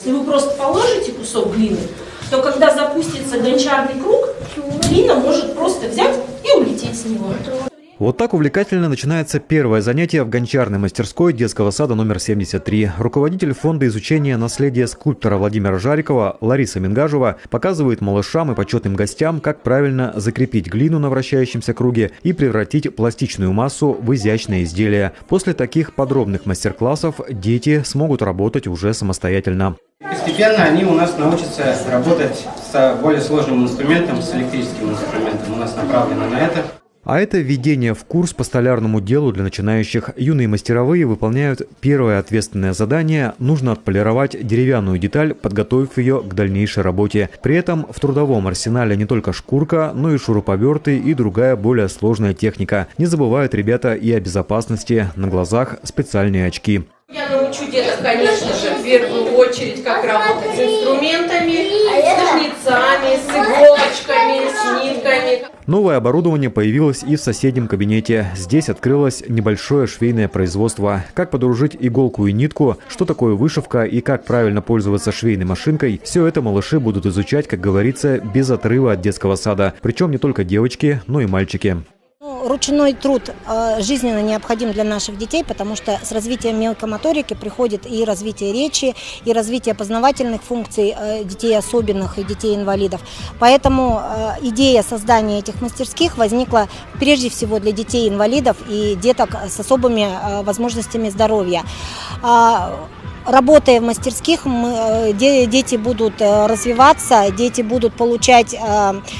Если вы просто положите кусок глины, то когда запустится гончарный круг, глина может просто взять и улететь с него. Вот так увлекательно начинается первое занятие в гончарной мастерской детского сада номер 73. Руководитель фонда изучения наследия скульптора Владимира Жарикова Лариса Мингажева показывает малышам и почетным гостям, как правильно закрепить глину на вращающемся круге и превратить пластичную массу в изящное изделие. После таких подробных мастер-классов дети смогут работать уже самостоятельно. Постепенно они у нас научатся работать с более сложным инструментом, с электрическим инструментом. У нас направлено на это. А это введение в курс по столярному делу для начинающих. Юные мастеровые выполняют первое ответственное задание. Нужно отполировать деревянную деталь, подготовив ее к дальнейшей работе. При этом в трудовом арсенале не только шкурка, но и шуруповерты и другая более сложная техника. Не забывают ребята и о безопасности. На глазах специальные очки. Я научу деток, конечно же, в первую очередь, как работать с инструментами, с ножницами, с иголочками, с нитками. Новое оборудование появилось и в соседнем кабинете. Здесь открылось небольшое швейное производство. Как подружить иголку и нитку, что такое вышивка и как правильно пользоваться швейной машинкой – все это малыши будут изучать, как говорится, без отрыва от детского сада. Причем не только девочки, но и мальчики. Ручной труд жизненно необходим для наших детей, потому что с развитием мелкой моторики приходит и развитие речи, и развитие познавательных функций детей особенных и детей-инвалидов. Поэтому идея создания этих мастерских возникла прежде всего для детей-инвалидов и деток с особыми возможностями здоровья. Работая в мастерских, дети будут развиваться, дети будут получать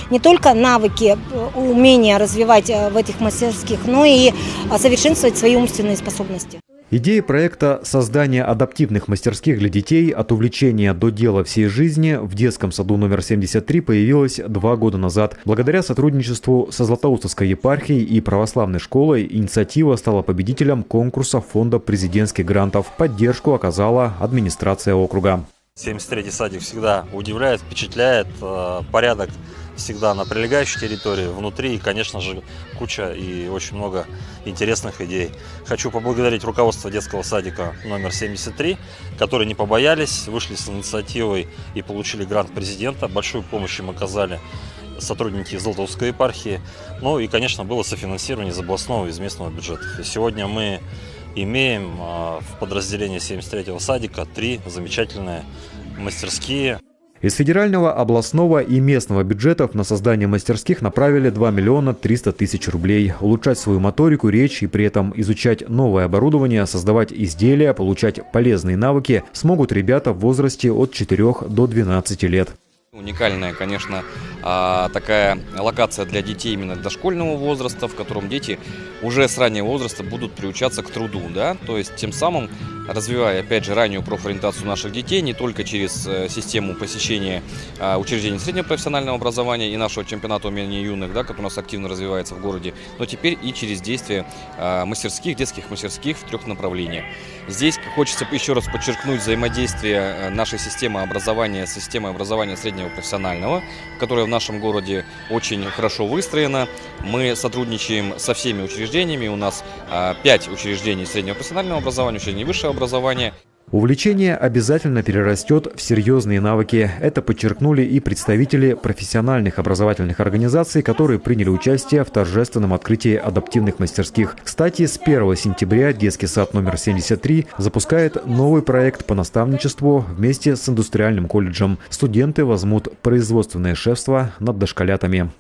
не только навыки, умения развивать в этих мастерских, но и совершенствовать свои умственные способности. Идея проекта создания адаптивных мастерских для детей от увлечения до дела всей жизни в детском саду номер 73 появилась 2 года назад. Благодаря сотрудничеству со Златоустовской епархией и православной школой инициатива стала победителем конкурса фонда президентских грантов. Поддержку оказала администрация округа. 73-й садик всегда удивляет, впечатляет. Порядок всегда на прилегающей территории, внутри, и, конечно же, куча и очень много интересных идей. Хочу поблагодарить руководство детского садика номер 73, которые не побоялись, вышли с инициативой и получили грант президента. Большую помощь им оказали сотрудники Златоустовской епархии. Ну и, конечно, было софинансирование из областного и из местного бюджета. И сегодня мы имеем в подразделении 73-го садика 3 замечательные мастерские. Из федерального, областного и местного бюджетов на создание мастерских направили 2 миллиона 300 тысяч рублей. Улучшать свою моторику, речь и при этом изучать новое оборудование, создавать изделия, получать полезные навыки смогут ребята в возрасте от 4 до 12 лет. Уникальная, конечно, такая локация для детей именно дошкольного возраста, в котором дети уже с раннего возраста будут приучаться к труду, да, то есть тем самым развивая, опять же, раннюю профориентацию наших детей не только через систему посещения учреждений среднего профессионального образования и нашего чемпионата умения юных, да, который у нас активно развивается в городе, но теперь и через действие мастерских, детских мастерских в 3 направлениях. Здесь хочется еще раз подчеркнуть взаимодействие нашей системы образования с системой образования среднего профессионального, которая в нашем городе очень хорошо выстроена. Мы сотрудничаем со всеми учреждениями. У нас 5 учреждений среднего профессионального образования, учреждений высшего образования. Увлечение обязательно перерастет в серьезные навыки. Это подчеркнули и представители профессиональных образовательных организаций, которые приняли участие в торжественном открытии адаптивных мастерских. Кстати, с 1 сентября детский сад номер 73 запускает новый проект по наставничеству вместе с индустриальным колледжем. Студенты возьмут производственное шефство над дошколятами.